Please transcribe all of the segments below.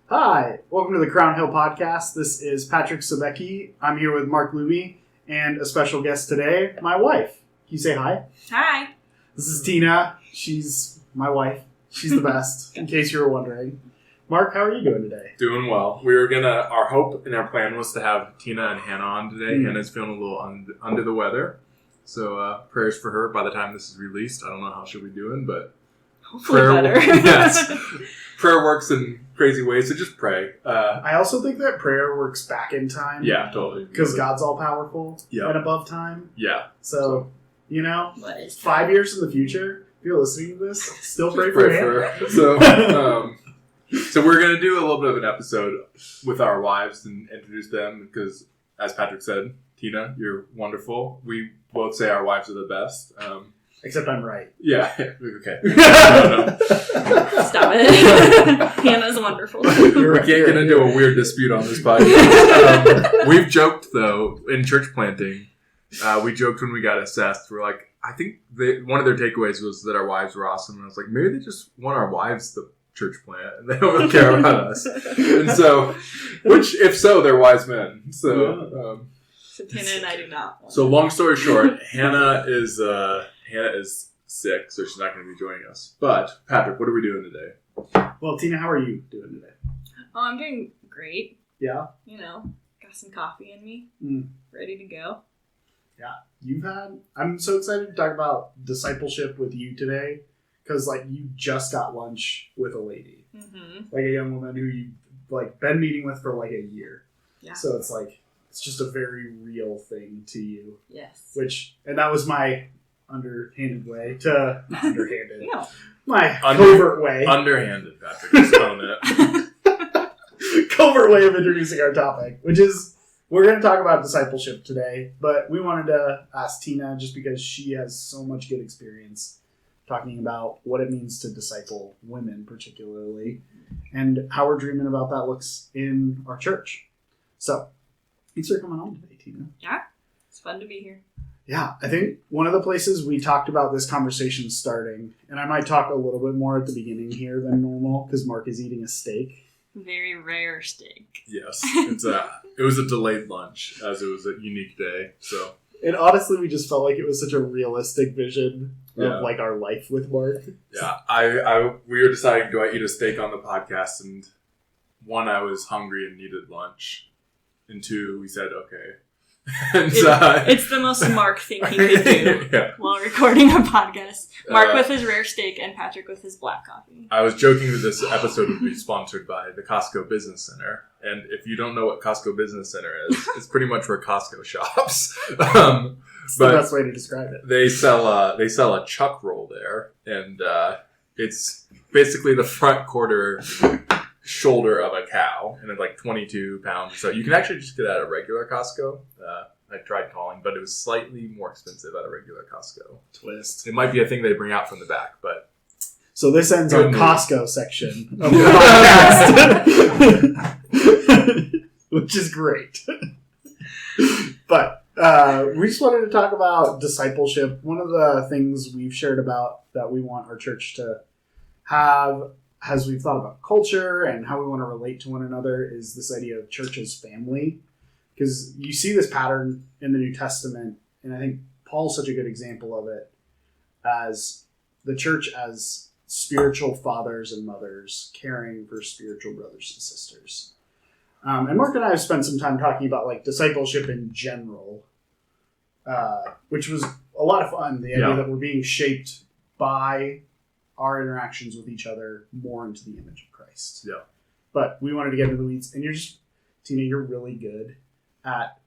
Hi, welcome to the Crown Hill Podcast. This is Patrick Sobecki. I'm here with Mark Luby and a special guest today, my wife. Can you say hi? Hi. This is Tina. She's my wife. She's the best, in case you were wondering. Mark, how are you doing today? Doing well. Our hope and our plan was to have Tina and Hannah on today. Hannah's feeling a little under the weather. So prayers for her by the time this is released. I don't know how she'll be doing, but hopefully better. Yes. Prayer works in crazy ways, so just pray. I also think that prayer works back in time. Yeah, totally. Because God's all powerful Yep. and above time. Yeah. So, What is 5 years in the future, if you're listening to this, still pray for Pray Hannah. for her. So we're going to do a little bit of an episode with our wives and introduce them because, as Patrick said, Tina, you're wonderful. We both say our wives are the best. Except I'm right. Yeah. Okay. No. Stop it. Hannah's wonderful. We can't get into a weird dispute on this podcast. We've joked, though, in church planting. We joked when we got assessed. We're like, I think one of their takeaways was that our wives were awesome. And I was like, maybe they just want our wives to church plant and they don't really care about us. And so, which, if so, they're wise men. So, So Tina and I do not. So long story short, Hannah is sick, so she's not going to be joining us. But, Patrick, what are we doing today? Well, Tina, how are you doing today? Oh, I'm doing great. Yeah? Got some coffee in me. Ready to go. Yeah. I'm so excited to talk about discipleship with you today because, you just got lunch with a lady. Mm-hmm. A young woman who you've, been meeting with for, a year. Yeah. So it's, it's just a very real thing to you. Yes. And that was my underhanded way to... Not underhanded. Yeah. My covert way. Underhanded, Patrick. Just own it. Covert way of introducing our topic, which is... We're going to talk about discipleship today, but we wanted to ask Tina just because she has so much good experience talking about what it means to disciple women particularly and how we're dreaming about that looks in our church. So, thanks for coming on today, Tina. Yeah, it's fun to be here. Yeah, I think one of the places we talked about this conversation starting, and I might talk a little bit more at the beginning here than normal because Mark is eating a steak. Very rare steak. Yes. It was a delayed lunch as it was a unique day. So. And honestly, we just felt like it was such a realistic vision of our life with Mark. Yeah, we were deciding, do I eat a steak on the podcast? And one, I was hungry and needed lunch. And two, we said, okay. And, it's the most Mark thing he could do while recording a podcast. Mark with his rare steak and Patrick with his black coffee. I was joking that this episode would be sponsored by the Costco Business Center. And if you don't know what Costco Business Center is, it's pretty much where Costco shops. It's the best way to describe it. They sell a chuck roll there, and it's basically the front quarter shoulder of a cow, and it's 22 pounds. So you can actually just get it at a regular Costco. I tried calling, but it was slightly more expensive at a regular Costco. Twist. It might be a thing they bring out from the back, but... So this ends our Costco section of the podcast, which is great. But we just wanted to talk about discipleship. One of the things we've shared about that we want our church to have as we've thought about culture and how we want to relate to one another is this idea of church as family. Because you see this pattern in the New Testament, and I think Paul's such a good example of it, as the church as spiritual fathers and mothers caring for spiritual brothers and sisters. And Mark and I have spent some time talking about discipleship in general, which was a lot of fun. The idea that we're being shaped by our interactions with each other more into the image of Christ. Yeah. But we wanted to get into the weeds, and Tina, you're really good at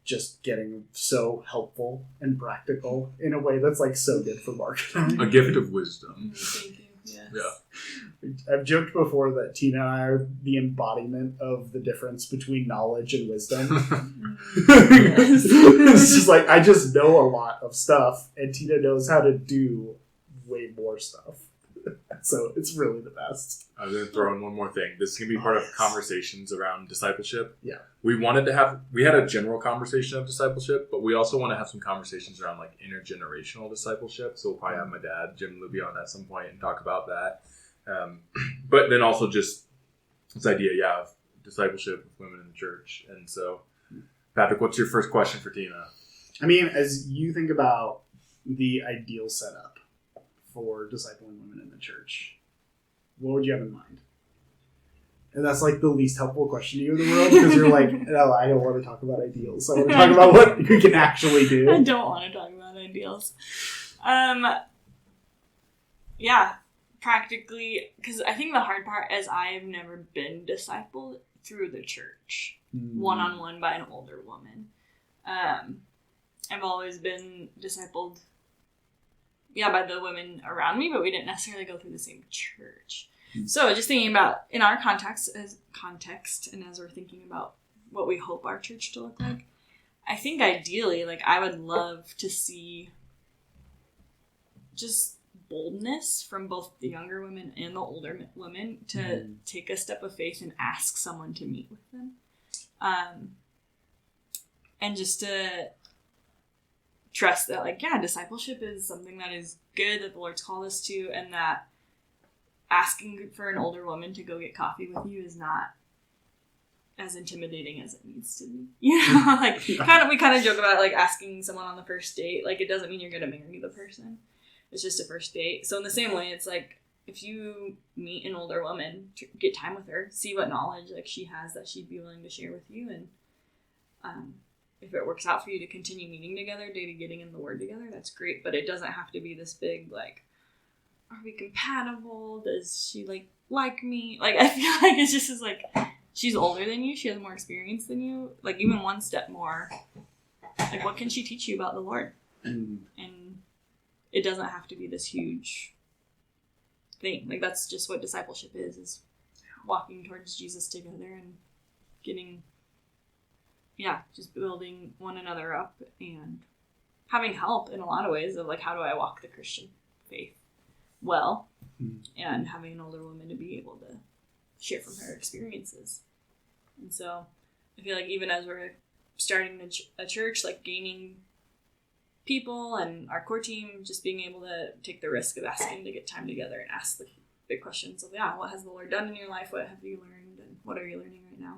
just getting so helpful and practical in a way that's so good for Mark. A gift of wisdom. Thank you. Yes. Yeah. I've joked before that Tina and I are the embodiment of the difference between knowledge and wisdom. It's just I just know a lot of stuff, and Tina knows how to do way more stuff. So it's really the best. I was going to throw in one more thing. This is going to be part of conversations around discipleship. Yeah. We had a general conversation of discipleship, but we also want to have some conversations around intergenerational discipleship. So we'll probably have my dad, Jim Luby, on at some point and talk about that. But then also just this idea, of discipleship with women in the church. And so, Patrick, what's your first question for Tina? I mean, as you think about the ideal setup for discipling women in the church, what would you have in mind? And that's like the least helpful question to you in the world, because you're like, no, I don't want to talk about ideals. I want to talk about what we can actually do. I don't want to talk about ideals. Yeah, practically, because I think the hard part is I've never been discipled through the church, one-on-one by an older woman. I've always been discipled, by the women around me, but we didn't necessarily go through the same church. So just thinking about in our context, and as we're thinking about what we hope our church to look like, I think ideally, like, I would love to see just boldness from both the younger women and the older women to take a step of faith and ask someone to meet with them. And just to trust that, like, discipleship is something that is good, that the Lord's called us to, and that asking for an older woman to go get coffee with you is not as intimidating as it needs to be. Like, we kind of joke about, like, asking someone on the first date. Like, it doesn't mean you're going to marry the person. It's just a first date. So in the same way, it's like, if you meet an older woman, get time with her, see what knowledge, like, she has that she'd be willing to share with you, and if it works out for you to continue meeting together, getting in the Word together, that's great. But it doesn't have to be this big, like, are we compatible? Does she like me? Like, I feel like it's just like, she's older than you, she has more experience than you, like, even one step more. Like, what can she teach you about the Lord? And it doesn't have to be this huge thing. Like, that's just what discipleship is walking towards Jesus together and getting, just building one another up and having help in a lot of ways of, like, how do I walk the Christian faith well, and having an older woman to be able to share from her experiences. And so I feel like even as we're starting a church, like, gaining people and our core team, just being able to take the risk of asking to get time together and ask the big questions of, what has the Lord done in your life? What have you learned? And what are you learning right now?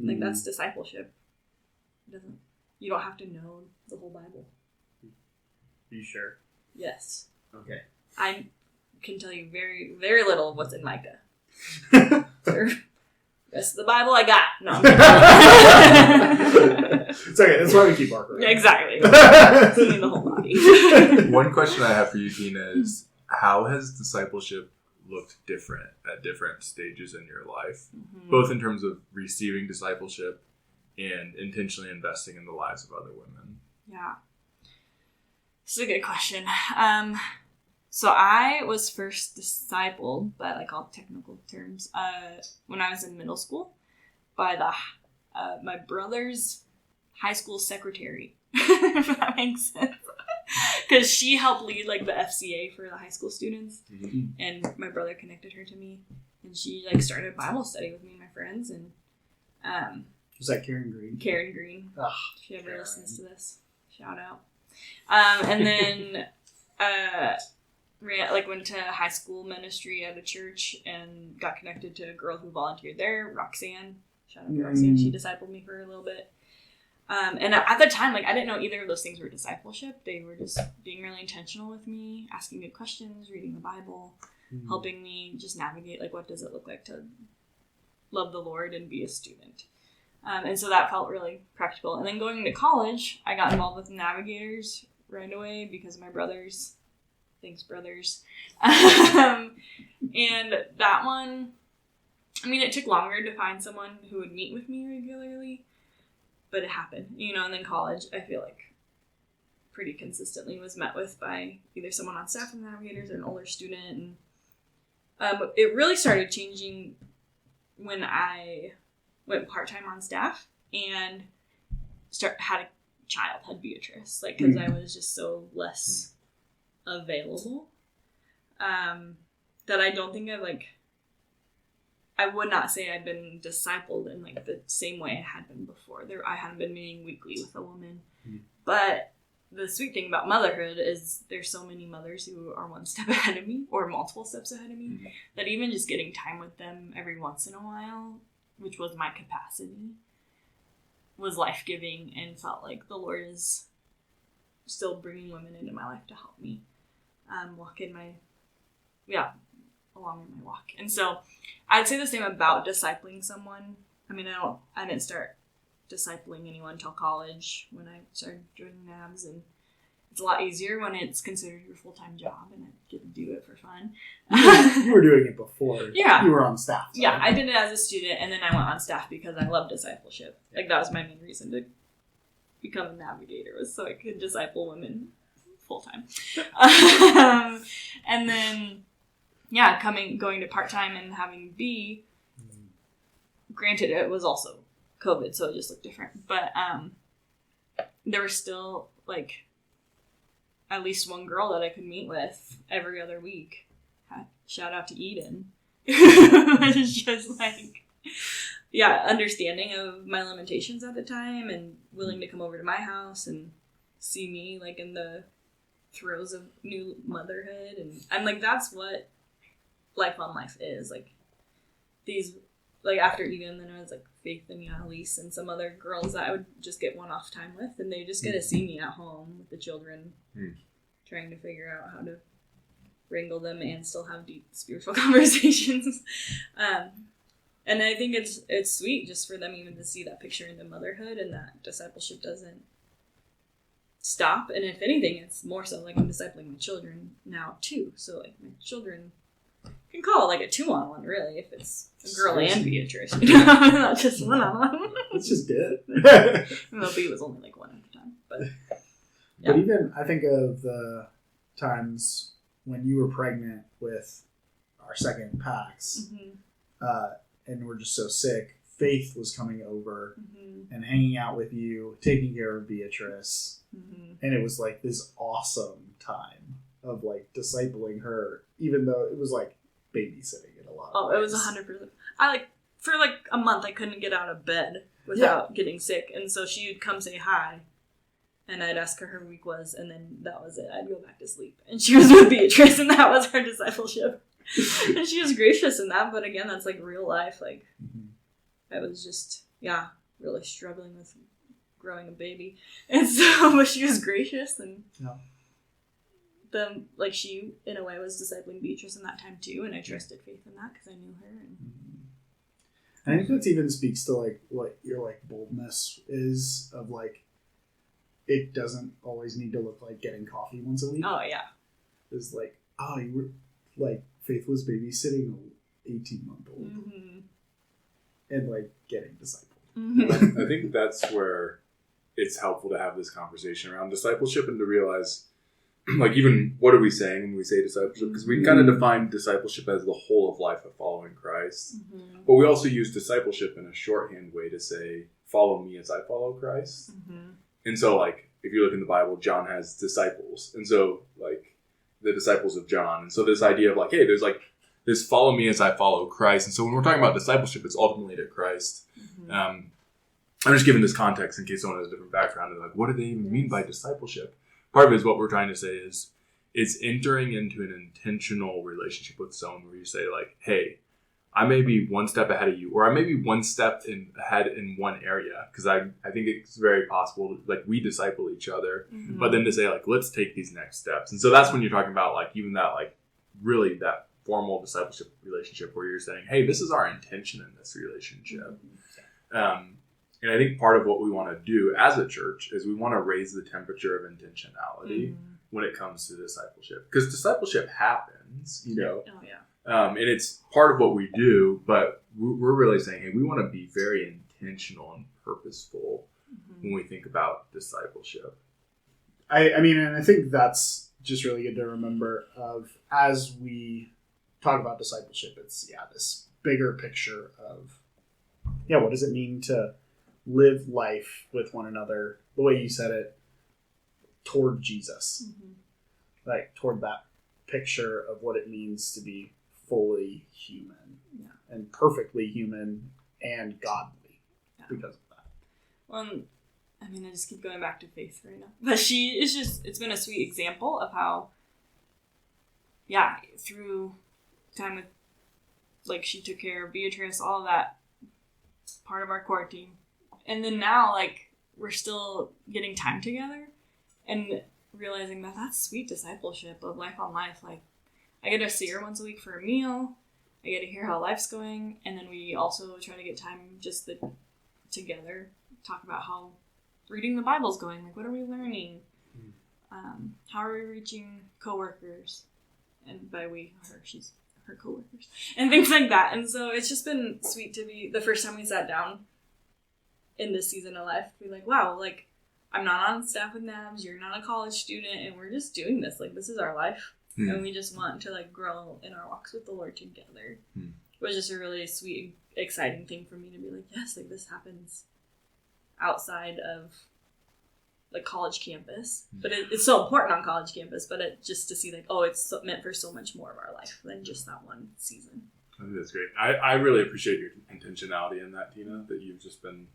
Like, that's discipleship. You don't have to know the whole Bible. Are you sure? Yes. Okay. I can tell you very, very little of what's in Micah. Rest of the Bible I got. No. It's okay. That's why we keep Mark around. Exactly. Seeing the whole body. One question I have for you, Tina, is how has discipleship looked different at different stages in your life, both in terms of receiving discipleship and intentionally investing in the lives of other women? Yeah. This is a good question. So I was first discipled, by, like, all technical terms, when I was in middle school by my brother's high school secretary, if that makes sense. Because she helped lead, like, the FCA for the high school students, and my brother connected her to me, and she, like, started Bible study with me and my friends, and was that Karen Green? Karen Green. Ugh, if she ever Karen. listens to this, shout out. And then went to high school ministry at a church and got connected to a girl who volunteered there, Roxanne. Shout out to Roxanne. She discipled me for a little bit. And at the time, like, I didn't know either of those things were discipleship. They were just being really intentional with me, asking good questions, reading the Bible, helping me just navigate, like, what does it look like to love the Lord and be a student. And so that felt really practical. And then going into college, I got involved with Navigators right away because of my brothers. Thanks, brothers. And that one, I mean, it took longer to find someone who would meet with me regularly, but it happened, and then college, I feel like, pretty consistently was met with by either someone on staff in Navigators or an older student. And it really started changing when I went part-time on staff and had a child, had Beatrice, like, because I was just so less available, that I don't think I would not say I'd been discipled in, like, the same way I had been before. I hadn't been meeting weekly with a woman, but the sweet thing about motherhood is there's so many mothers who are one step ahead of me or multiple steps ahead of me Mm-hmm. that even just getting time with them every once in a while, which was my capacity, was life-giving and felt like the Lord is still bringing women into my life to help me along in my walk. And so I'd say the same about discipling someone. I mean, I didn't start discipling anyone until college when I started joining NABS, and it's a lot easier when it's considered your full-time job and I get to do it for fun. You were doing it before. Yeah. You were on staff. So. Yeah, I did it as a student, and then I went on staff because I love discipleship. Like, that was my main reason to become a navigator, was so I could disciple women full-time. And then, yeah, going to part-time and having B, granted, it was also COVID, so it just looked different. But there was still, like, at least one girl that I could meet with every other week. Shout out to Eden. It's just like, yeah, understanding of my limitations at the time and willing to come over to my house and see me, like, in the throes of new motherhood. And I'm like, that's what life on life is. Like, these, like, after Eden, then I was like Faith and Elise and some other girls that I would just get one-off time with, and they just get to see me at home with the children, trying to figure out how to wrangle them and still have deep spiritual conversations. And I think it's sweet just for them even to see that picture into motherhood, and that discipleship doesn't stop. And if anything, it's more so like I'm discipling my children now too. So like my children can call it like a 2-on-1 really, if it's a girl and Beatrice, you know, not just 1-on-1. It's just good. Well, B was only like 1 at the time, but yeah. But even I think of the times when you were pregnant with our second Pax, and we're just so sick. Faith was coming over and hanging out with you, taking care of Beatrice, and it was like this awesome time of like discipling her, even though it was like babysitting in a lot of ways. It was 100%. For like a month I couldn't get out of bed without getting sick, and so she would come say hi, and I'd ask her week was, and then that was it. I'd go back to sleep, and she was with Beatrice, and that was her discipleship. And she was gracious in that, but again, that's like real life. Like, I was just, really struggling with growing a baby, and so, but she was gracious, and like, she in a way was discipling Beatrice in that time too, and I trusted Faith in that because I knew her. And I think that even speaks to like what your like boldness is of like, it doesn't always need to look like getting coffee once a week. Oh yeah, it's like, oh, you were like, Faith was babysitting an 18-month-old and like getting discipled. I think that's where it's helpful to have this conversation around discipleship and to realize, like, even what are we saying when we say discipleship? Because we kind of define discipleship as the whole of life of following Christ. But we also use discipleship in a shorthand way to say, follow me as I follow Christ. And so, like, if you look in the Bible, John has disciples. And so, like, the disciples of John. And so this idea of like, hey, there's like this follow me as I follow Christ. And so when we're talking about discipleship, it's ultimately to Christ. I'm just giving this context in case someone has a different background. And like, what do they even mean by discipleship? Part of it is what we're trying to say is it's entering into an intentional relationship with someone where you say like, hey, I may be one step ahead of you, or I may be one step ahead in one area. Because I think it's very possible, like, we disciple each other, but then to say, like, let's take these next steps. And so that's when you're talking about, like, even that, like, really that formal discipleship relationship where you're saying, hey, this is our intention in this relationship. And I think part of what we want to do as a church is we want to raise the temperature of intentionality when it comes to discipleship. Because discipleship happens, you know. Oh, yeah. And it's part of what we do, but we're really saying, hey, we want to be very intentional and purposeful when we think about discipleship. I mean, and I think that's just really good to remember of as we talk about discipleship, it's, this bigger picture of, what does it mean to live life with one another, the way you said it, toward Jesus, like toward that picture of what it means to be fully human and perfectly human and godly because of that. Well, I mean, I just keep going back to Faith right now. But she is just, it's been a sweet example of how, yeah, through time with, like, she took care of Beatrice, all of that, part of our core team. And then now, like, we're still getting time together and realizing that that's sweet discipleship of life on life. Like, I get to see her once a week for a meal. I get to hear how life's going. And then we also try to get time just together, talk about how reading the Bible's going. Like, what are we learning? How are we reaching coworkers? And by we, she's her coworkers. And things like that. And so it's just been sweet to be, the first time we sat down in this season of life, be like, wow, like, I'm not on staff with NABS, you're not a college student, and we're just doing this. Like, this is our life. And we just want to, like, grow in our walks with the Lord together. It was just a really sweet, exciting thing for me to be like, yes, like, this happens outside of, like, college campus. But it's so important on college campus, but just to see, like, oh, it's meant for so much more of our life than just that one season. I think that's great. I really appreciate your intentionality in that, Tina, that you've just been,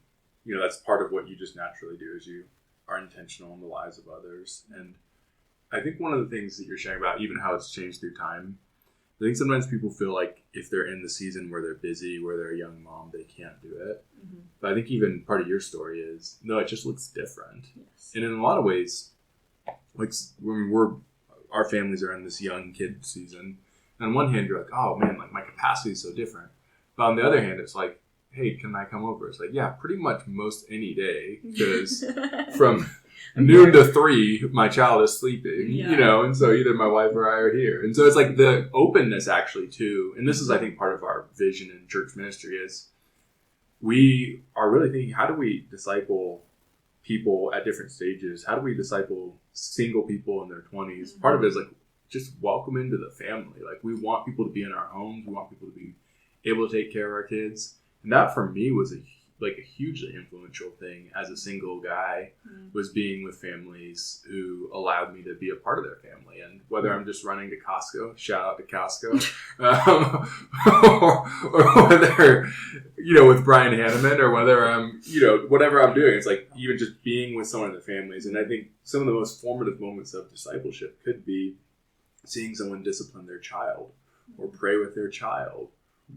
that's part of what you just naturally do is you are intentional in the lives of others. And I think one of the things that you're sharing about, even how it's changed through time, I think sometimes people feel like if they're in the season where they're busy, where they're a young mom, they can't do it. But I think even part of your story is, no, it just looks different. Yes. And in a lot of ways, like when our families are in this young kid season, on one hand, you're like, oh man, like my capacity is so different. But on the other hand, it's like, hey, can I come over? It's like, yeah, pretty much most any day, because from noon to 3, my child is sleeping, and so either my wife or I are here. And so it's like the openness actually too, and this is, I think, part of our vision in church ministry is we are really thinking, how do we disciple people at different stages? How do we disciple single people in their 20s? Part of it is like, just welcome into the family. Like, we want people to be in our homes. We want people to be able to take care of our kids. And that for me was a hugely influential thing as a single guy, was being with families who allowed me to be a part of their family. And whether I'm just running to Costco, shout out to Costco, or whether, with Brian Hanneman, or whether I'm, whatever I'm doing, it's like even just being with someone in their families. And I think some of the most formative moments of discipleship could be seeing someone discipline their child, or pray with their child,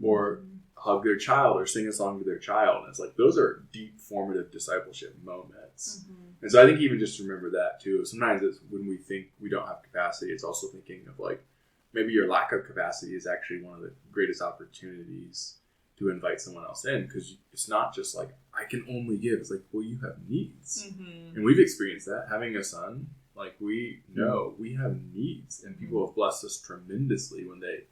or hug their child, or sing a song to their child. And it's like, those are deep formative discipleship moments. And so I think even just to remember that too. Sometimes it's when we think we don't have capacity, it's also thinking of like, maybe your lack of capacity is actually one of the greatest opportunities to invite someone else in, because it's not just like, I can only give. It's like, well, you have needs. And we've experienced that having a son. Like, we know we have needs, and people have blessed us tremendously when they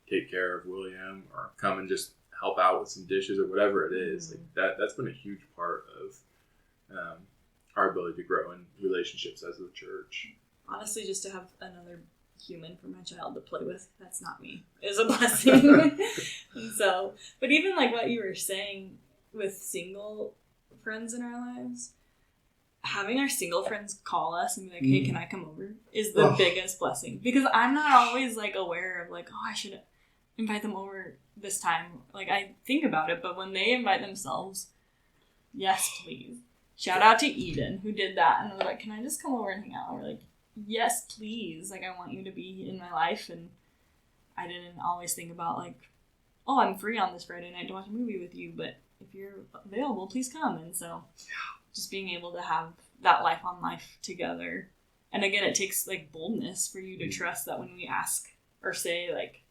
take care of William or come and just help out with some dishes or whatever it is. Like that's been a huge part of our ability to grow in relationships as a church. Honestly, just to have another human for my child to play with, that's not me, is a blessing. And so, but even like what you were saying with single friends in our lives, having our single friends call us and be like, hey, can I come over, is the biggest blessing. Because I'm not always like aware of like, oh, I should invite them over this time. Like, I think about it, but when they invite themselves, yes, please. Shout out to Eden, who did that, and was like, can I just come over and hang out? And we're like, yes, please. Like, I want you to be in my life. And I didn't always think about like, oh, I'm free on this Friday night to watch a movie with you, but if you're available, please come. And so just being able to have that life on life together. And again, it takes like boldness for you to trust that when we ask or say like,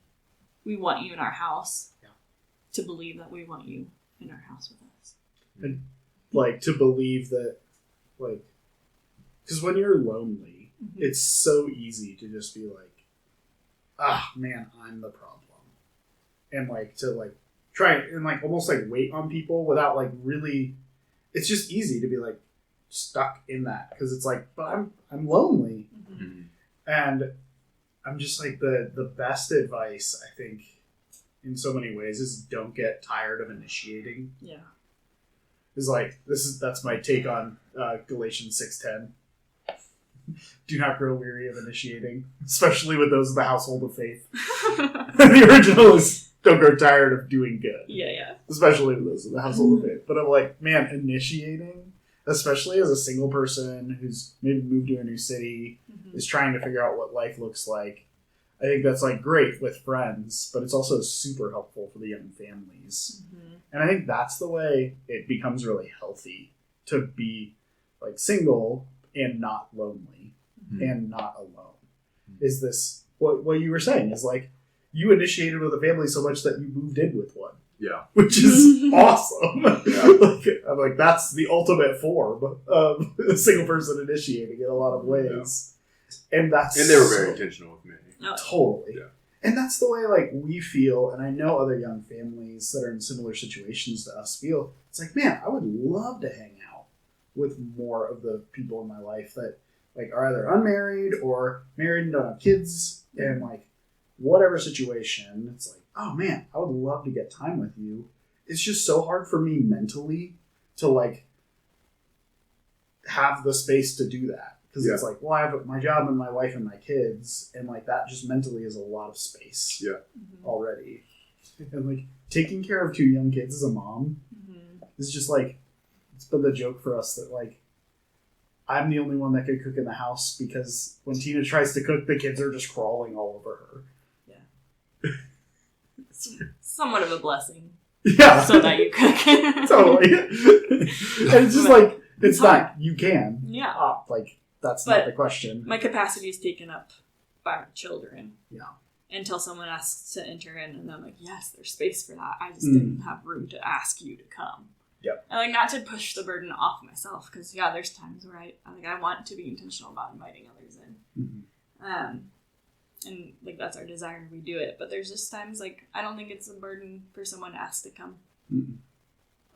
we want you in our house, to believe that we want you in our house with us. And like to believe that, like, because when you're lonely, it's so easy to just be like, ah, man, I'm the problem. And like to like try and like almost like wait on people without like really, it's just easy to be like stuck in that, because it's like, but I'm lonely. And I'm just like the best advice, I think, in so many ways is don't get tired of initiating. Yeah. Is like, that's my take on Galatians 6:10. Do not grow weary of initiating, especially with those of the household of faith. The original is don't grow tired of doing good. Yeah. Especially with those of the household of faith. But I'm like, man, initiating, especially as a single person who's maybe moved to a new city, is trying to figure out what life looks like. I think that's like great with friends, but it's also super helpful for the young families. And I think that's the way it becomes really healthy to be like single and not lonely and not alone. Is this what you were saying? Is like you initiated with a family so much that you moved in with one. Yeah, which is awesome. I'm like, that's the ultimate form of a single person initiating in a lot of ways. And they were very intentional with me. Totally. Yeah. And that's the way like we feel, and I know other young families that are in similar situations to us feel. It's like, man, I would love to hang out with more of the people in my life that like are either unmarried or married and don't have kids, and like whatever situation, it's like, oh man, I would love to get time with you. It's just so hard for me mentally to like have the space to do that. Because it's like, well, I have my job and my wife and my kids, and like that just mentally is a lot of space already. And like taking care of 2 young kids as a mom is just like, it's been the joke for us that like I'm the only one that can cook in the house because when Tina tries to cook, the kids are just crawling all over her. Yeah. It's somewhat of a blessing. Yeah. So that you cook. Totally. And it's just like, it's not, you can. Yeah. Like, that's not the question. My capacity is taken up by my children. Yeah. Until someone asks to enter in, and I'm like, yes, there's space for that. I just didn't have room to ask you to come. Yep. And like not to push the burden off myself, because there's times where I want to be intentional about inviting others in. And like that's our desire, we do it. But there's just times like I don't think it's a burden for someone to ask to come.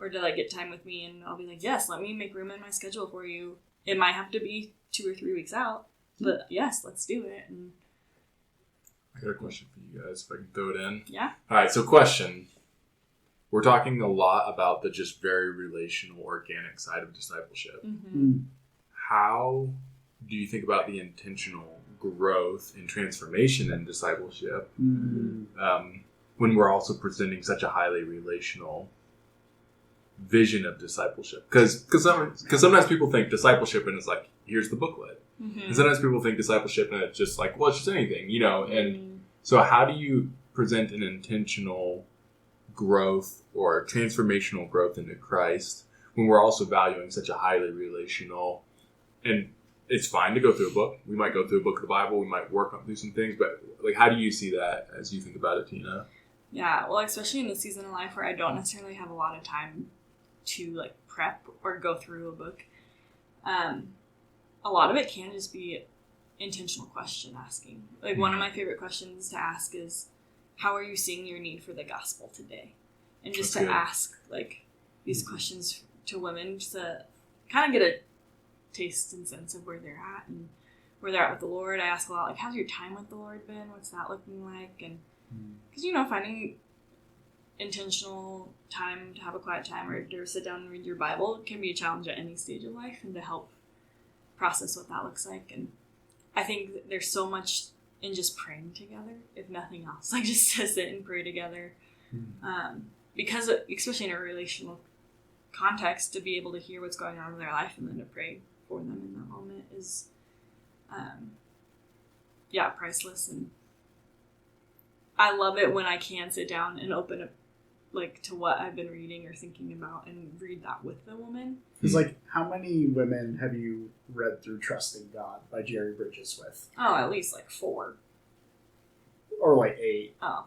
Or to like get time with me, and I'll be like, yes, let me make room in my schedule for you. It might have to be 2 or 3 weeks out, but yes, let's do it. And I got a question for you guys, if I can throw it in. Yeah. All right, so question. We're talking a lot about the just very relational, organic side of discipleship. How do you think about the intentional growth and transformation in discipleship when we're also presenting such a highly relational vision of discipleship? Because sometimes people think discipleship and it's like, here's the booklet. And sometimes people think discipleship and it's just like, well, it's just anything, you know. And so how do you present an intentional growth or transformational growth into Christ when we're also valuing such a highly relational? And it's fine to go through a book. We might go through a book of the Bible. We might work on through some things. But like, how do you see that as you think about it, Tina? Yeah, well, especially in the season of life where I don't necessarily have a lot of time to like prep or go through a book. A lot of it can just be intentional question asking. Like one of my favorite questions to ask is, how are you seeing your need for the gospel today? And just to ask like these questions to women just to kind of get a taste and sense of where they're at and where they're at with the Lord. I ask a lot like, how's your time with the Lord been? What's that looking like? And because finding intentional time to have a quiet time or to sit down and read your Bible can be a challenge at any stage of life, and to help process what that looks like. And I think there's so much in just praying together, if nothing else, like just to sit and pray together. Because especially in a relational context, to be able to hear what's going on in their life and then to pray for them in that moment is priceless. And I love it when I can sit down and open up like to what I've been reading or thinking about and read that with the woman. It's like, how many women have you read through Trusting God by Jerry Bridges with? Oh, at least like 4. Or like 8. Oh.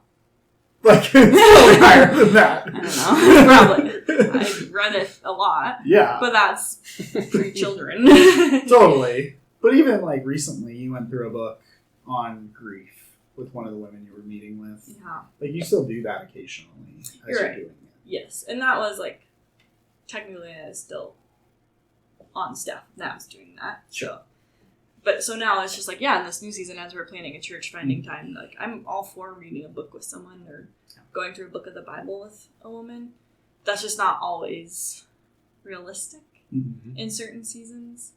Like, it's probably higher than that. I don't know. Probably. I've read it a lot. Yeah. But that's pre-children. Totally. But even like recently, you went through a book on grief with one of the women you were meeting with. Yeah. Like, you still do that occasionally as you're doing it. Yes. And that was like, technically I was still on staff when I was doing that. Sure. But so now it's just like, in this new season, as we're planning a church, finding time, like I'm all for reading a book with someone or going through a book of the Bible with a woman. That's just not always realistic in certain seasons.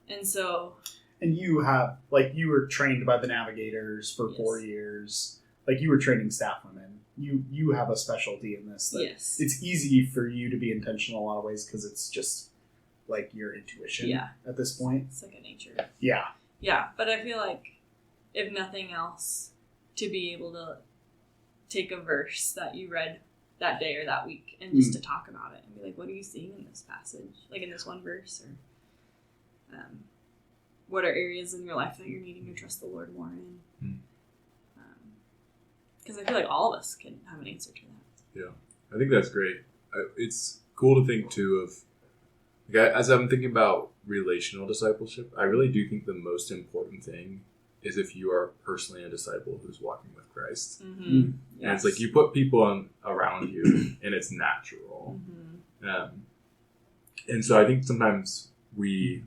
And so... And you have, like, you were trained by the Navigators for 4 years. Like, you were training staff women. You have a specialty in this. That it's easy for you to be intentional in a lot of ways because it's just like your intuition Yeah. at this point. Second nature. Yeah. Yeah, but I feel like if nothing else, to be able to take a verse that you read that day or that week and just to talk about it and be like, what are you seeing in this passage? Like in this one verse, or what are areas in your life that you're needing to trust the Lord more in? Because I feel like all of us can have an answer to that. Yeah, I think that's great. It's cool to think too of, like, as I'm thinking about relational discipleship, I really do think the most important thing is if you are personally a disciple who's walking with Christ. Mm-hmm. And it's like you put people around you and it's natural. And so I think sometimes we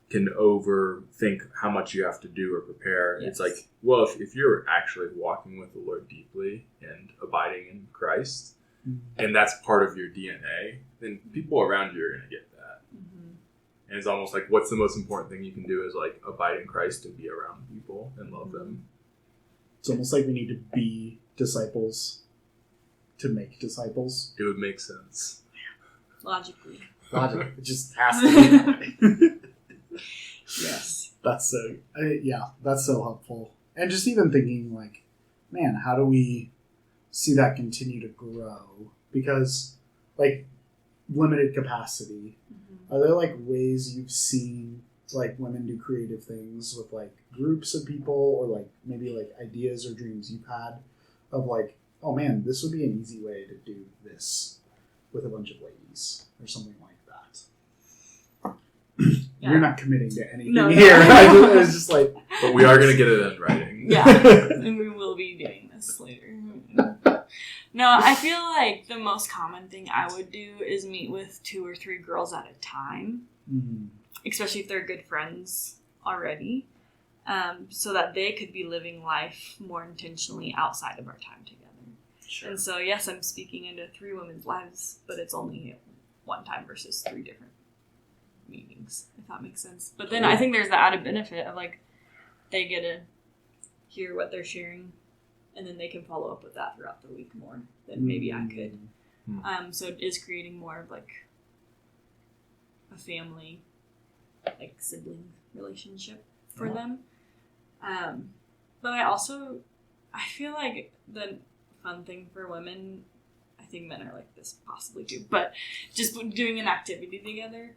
can overthink how much you have to do or prepare. Yes. It's like, well, if you're actually walking with the Lord deeply and abiding in Christ, and that's part of your DNA, then people around you are going to get that. And it's almost like, what's the most important thing you can do is like abide in Christ and be around people and love them. It's almost like we need to be disciples to make disciples. It would make sense. Logically. Logic. It just has to be. Yes. That's so helpful. And just even thinking like, man, how do we see that continue to grow? Because like limited capacity, are there like ways you've seen like women do creative things with like groups of people, or like maybe like ideas or dreams you've had of like, oh man, this would be an easy way to do this with a bunch of ladies or something like that? Yeah. You're not committing to anything No. here. It's just like, But we are going to get it in writing. Yeah, and we will be doing this later. No, I feel like the most common thing I would do is meet with 2 or 3 girls at a time, especially if they're good friends already, so that they could be living life more intentionally outside of our time together. Sure. And so, yes, I'm speaking into 3 women's lives, but it's only one time versus 3 different meetings, if that makes sense. But then I think there's the added benefit of like they get to hear what they're sharing, and then they can follow up with that throughout the week more than maybe I could. So it is creating more of like a family, like sibling relationship for them. But I feel like the fun thing for women, I think men are like this possibly too, but just doing an activity together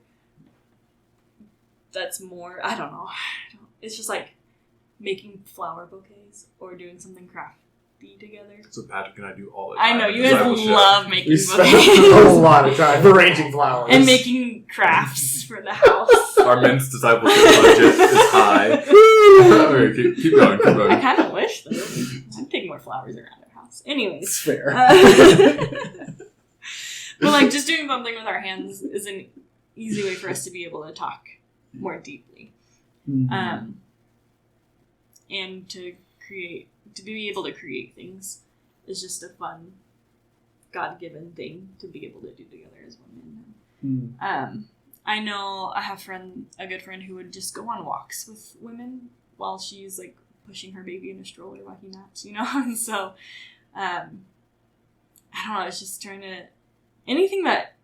that's more, I don't know, it's just like making flower bouquets or doing something crafty together. So Patrick and I do all the I time. know, you guys love making We spend a bouquets. lot of time arranging flowers. And making crafts for the house. Our men's discipleship budget is high. Okay, keep going. I kind of wish, though. I'd take more flowers around our house. Anyways. It's fair. But like just doing something with our hands is an easy way for us to be able to talk more deeply. And to be able to create things is just a fun, God-given thing to be able to do together as women. I know I have a good friend who would just go on walks with women while she's like pushing her baby in a stroller while he naps, and so I don't know, it's just trying to anything that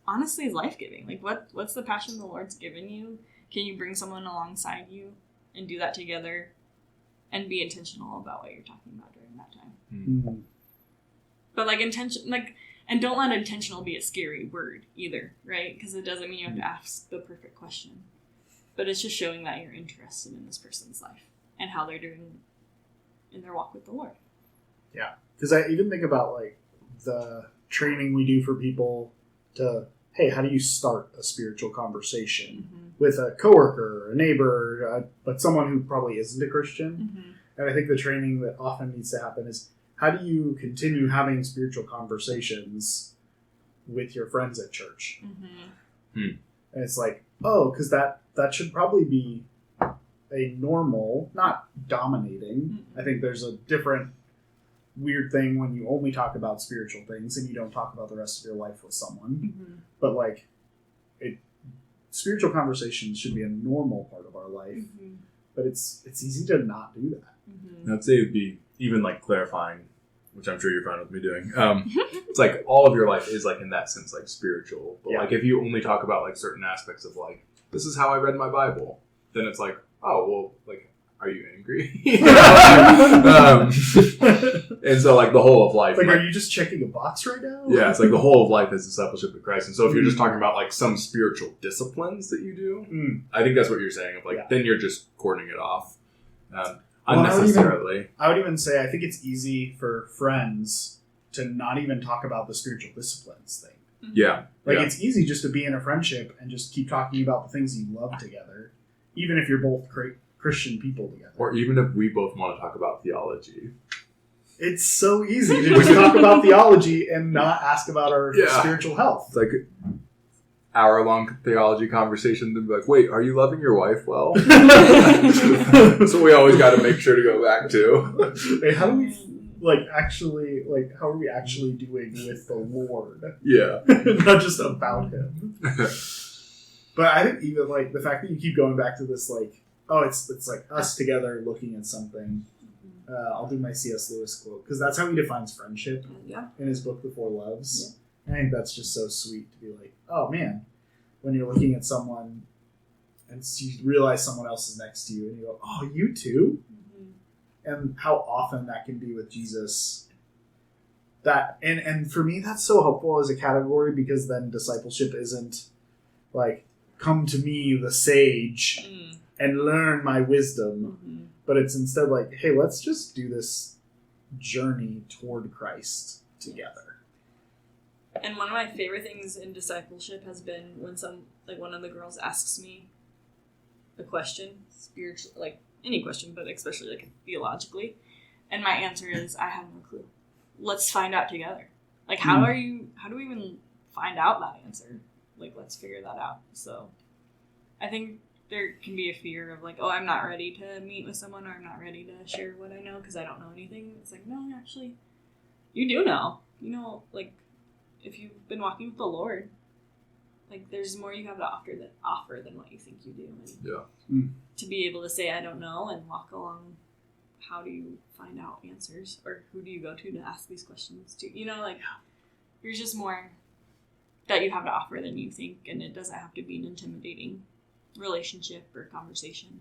honestly is life-giving. Like what's the passion the Lord's given you? Can you bring someone alongside you and do that together and be intentional about what you're talking about during that time? But like and don't let intentional be a scary word either, right? Because it doesn't mean you have to ask the perfect question, but it's just showing that you're interested in this person's life and how they're doing in their walk with the Lord. Yeah, because I even think about like the training we do for people to, hey, how do you start a spiritual conversation with a coworker, a neighbor, but someone who probably isn't a Christian? And I think the training that often needs to happen is, how do you continue having spiritual conversations with your friends at church? And it's like, because that should probably be a normal, not dominating. I think there's a different weird thing when you only talk about spiritual things and you don't talk about the rest of your life with someone. But like, spiritual conversations should be a normal part of our life. But it's easy to not do that. I'd say it'd be even like clarifying which I'm sure you're fine with me doing. It's like all of your life is like in that sense like spiritual. But like if you only talk about like certain aspects of like, this is how I read my Bible, then it's like, oh well, like, are you angry? And so like the whole of life, like, are you just checking a box right now? Yeah, it's like the whole of life is discipleship of Christ. And so if you're just talking about like some spiritual disciplines that you do, I think that's what you're saying. Of like, then you're just cording it off unnecessarily. I would even say I think it's easy for friends to not even talk about the spiritual disciplines thing. Yeah. Like it's easy just to be in a friendship and just keep talking about the things you love together, even if you're both Christian people together. Or even if we both want to talk about theology. It's so easy to just talk about theology and not ask about our spiritual health. It's like hour-long theology conversation to be like, wait, are you loving your wife well? So we always got to make sure to go back to. Hey, how do we how are we actually doing with the Lord? Yeah. Not just about him. But I think even like the fact that you keep going back to this like, oh, it's like us together looking at something. I'll do my C.S. Lewis quote because that's how he defines friendship in his book The Four Loves. Yeah. I think that's just so sweet to be like, oh man, when you're looking at someone and you realize someone else is next to you and you go, oh, you too? And how often that can be with Jesus. That and for me that's so helpful as a category because then discipleship isn't like come to me the sage and learn my wisdom, but it's instead like, hey, let's just do this journey toward Christ together. And one of my favorite things in discipleship has been when one of the girls asks me a question, spiritual, like any question, but especially like theologically, and my answer is, I have no clue. Let's find out together. Like, how do we even find out that answer? Like, let's figure that out. So I think there can be a fear of like, oh, I'm not ready to meet with someone, or I'm not ready to share what I know because I don't know anything. It's like, no, actually, you do know. You know, like, if you've been walking with the Lord, like, there's more you have to offer than what you think you do. And to be able to say, I don't know, and walk along, how do you find out answers? Or who do you go to ask these questions to? You know, like, there's just more that you have to offer than you think, and it doesn't have to be an intimidating relationship or conversation.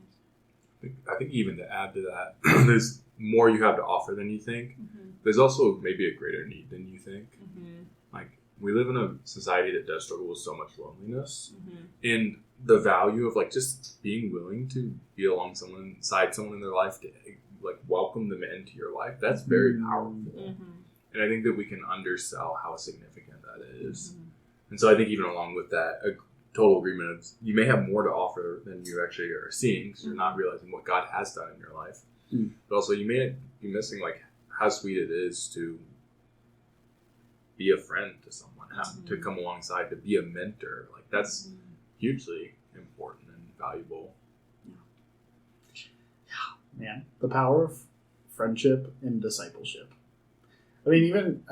I think even to add to that, there's more you have to offer than you think. There's also maybe a greater need than you think. Like, we live in a society that does struggle with so much loneliness, and the value of like just being willing to be alongside someone in their life to like welcome them into your life, that's very powerful. And I think that we can undersell how significant that is. And so I think even along with that, a total agreement of you may have more to offer than you actually are seeing because you're not realizing what God has done in your life. But also you may be missing like how sweet it is to be a friend to someone, to come alongside, to be a mentor. Like, that's hugely important and valuable. Man, the power of friendship and discipleship. I mean, even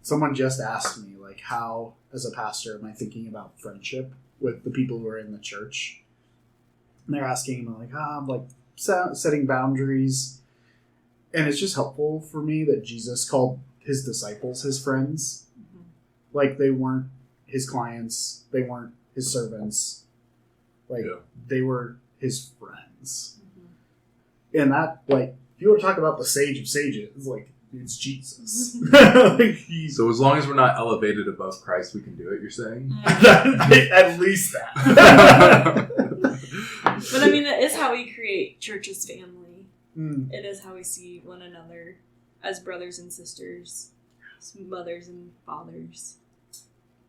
someone just asked me, like, how, as a pastor, am I thinking about friendship with the people who are in the church? And they're asking me, like, I'm like setting boundaries. And it's just helpful for me that Jesus called his disciples his friends. Like, they weren't his clients, they weren't his servants. Like, they were his friends. And that, like, if you want to talk about the sage of sages, it's like, it's Jesus. Like, so as long as we're not elevated above Christ, we can do it, you're saying? At least that. But I mean, it is how we create church as family. It is how we see one another as brothers and sisters, as mothers and fathers.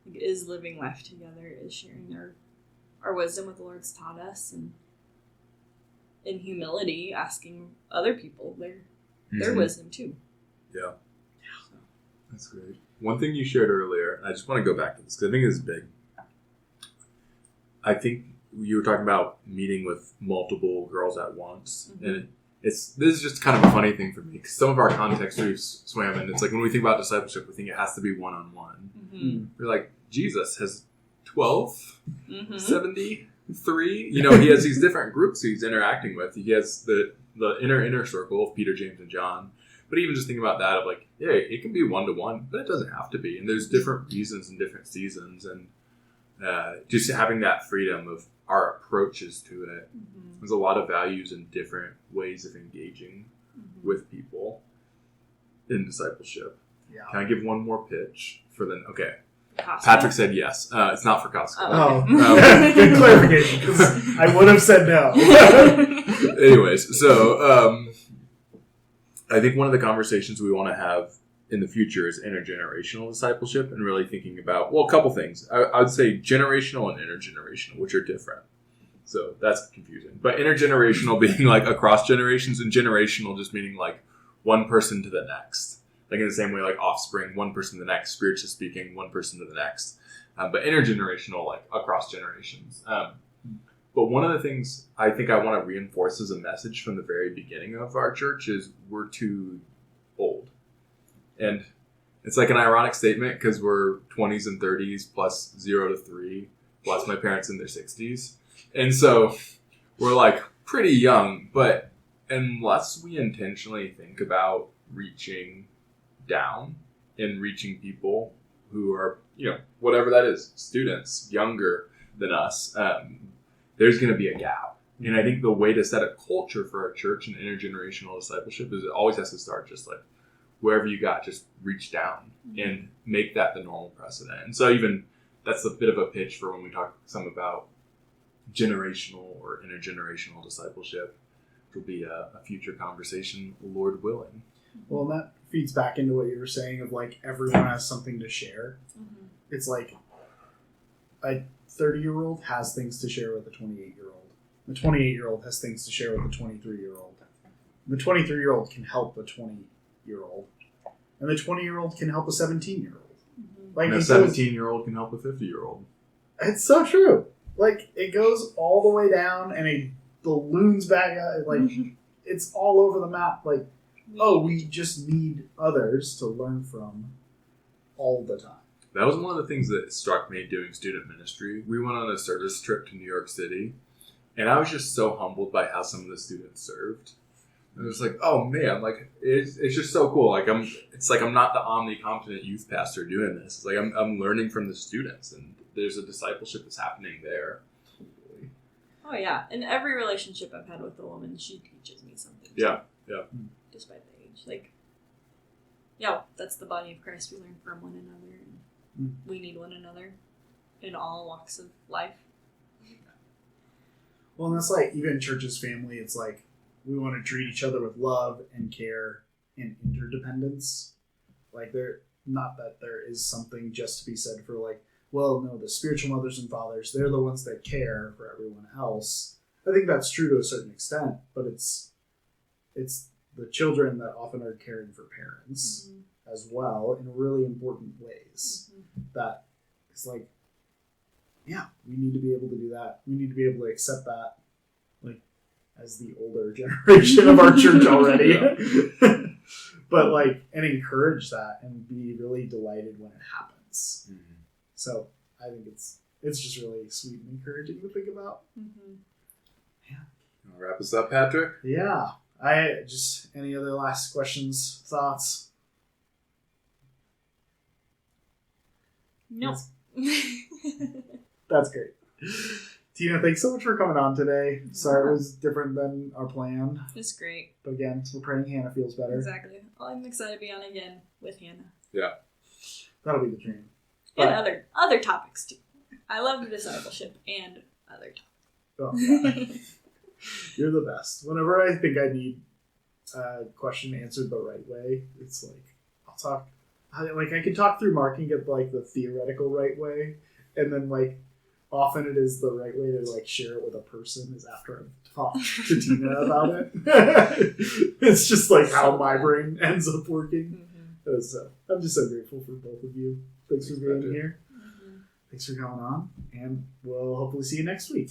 Like, is living life together, is sharing our wisdom what the Lord's taught us, and in humility asking other people their wisdom too. Yeah. That's great. One thing you shared earlier, and I just want to go back to this because I think this is big. I think you were talking about meeting with multiple girls at once, and this is just kind of a funny thing for me because some of our context we've swam in. It's like when we think about discipleship, we think it has to be one-on-one. We're like, Jesus has 12, 73. You know, he has these different groups he's interacting with. He has the inner circle of Peter, James, and John. But even just thinking about that of like, yeah, it can be 1-to-1, but it doesn't have to be. And there's different reasons and different seasons. And just having that freedom of our approaches to it. There's a lot of values and different ways of engaging with people in discipleship. Yeah. Can I give one more pitch for the... Okay. Costco? Patrick said yes. It's not for Costco. Oh, good clarification, because I would have said no. Anyways, so I think one of the conversations we want to have in the future is intergenerational discipleship, and really thinking about, well, a couple things. I would say generational and intergenerational, which are different. So that's confusing. But intergenerational being like across generations, and generational just meaning like one person to the next. Like in the same way, like offspring, one person to the next, spiritually speaking, one person to the next. But intergenerational, like across generations. But one of the things I think I want to reinforce as a message from the very beginning of our church is we're too old. And it's like an ironic statement because we're 20s and 30s plus 0 to 3, plus my parents in their 60s. And so we're like pretty young, but unless we intentionally think about reaching down and reaching people who are, whatever that is, students younger than us, there's going to be a gap. And I think the way to set a culture for our church and intergenerational discipleship is it always has to start just like wherever you got, just reach down and make that the normal precedent. And so even that's a bit of a pitch for when we talk some about generational or intergenerational discipleship, which will be a future conversation, Lord willing. Well, and that feeds back into what you were saying of like everyone has something to share. It's like a 30-year-old has things to share with a 28-year-old. The 28-year-old has things to share with the 23-year-old. The 23-year-old can help the 20-year-old. And the 20-year-old can help a 17-year-old. Like, and a 17-year-old can help a 50-year-old. It's so true. Like, it goes all the way down and it balloons back out. Like, it's all over the map. Like, we just need others to learn from all the time. That was one of the things that struck me doing student ministry. We went on a service trip to New York City, and I was just so humbled by how some of the students served. And it was like, oh man, like it's just so cool. Like I'm not the omnicompetent youth pastor doing this. It's like I'm learning from the students, and there's a discipleship that's happening there. Oh yeah, in every relationship I've had with a woman, she teaches me something. Yeah. Despite the age, like, yeah, that's the body of Christ. We learn from one another, and we need one another in all walks of life. Well, and that's like even church's family. It's like we want to treat each other with love and care and interdependence. Like not that there is something just to be said for like, well, no, the spiritual mothers and fathers, they're the ones that care for everyone else. I think that's true to a certain extent, but it's the children that often are caring for parents as well in really important ways. That it's like, yeah, we need to be able to do that. We need to be able to accept that, like, as the older generation of our church already. But like, and encourage that and be really delighted when it happens. So I think it's just really sweet and encouraging to think about. Yeah. You want to wrap us up, Patrick? Yeah. Any other last questions, thoughts? No. That's great. Tina, thanks so much for coming on today. Sorry it was different than our plan. It's great. But again, we're praying Hannah feels better. Exactly. Well, I'm excited to be on again with Hannah. Yeah. That'll be the dream. And other topics too. I love the discipleship and other topics. Oh, yeah. You're the best. Whenever I think I need a question answered the right way, it's like I can talk through Mark and get like the theoretical right way, and then like often it is the right way to like share it with a person is after I've talked to Tina about it. It's just like how my brain ends up working. So I'm just so grateful for both of you. Thanks for being here. Thanks for coming on, and we'll hopefully see you next week.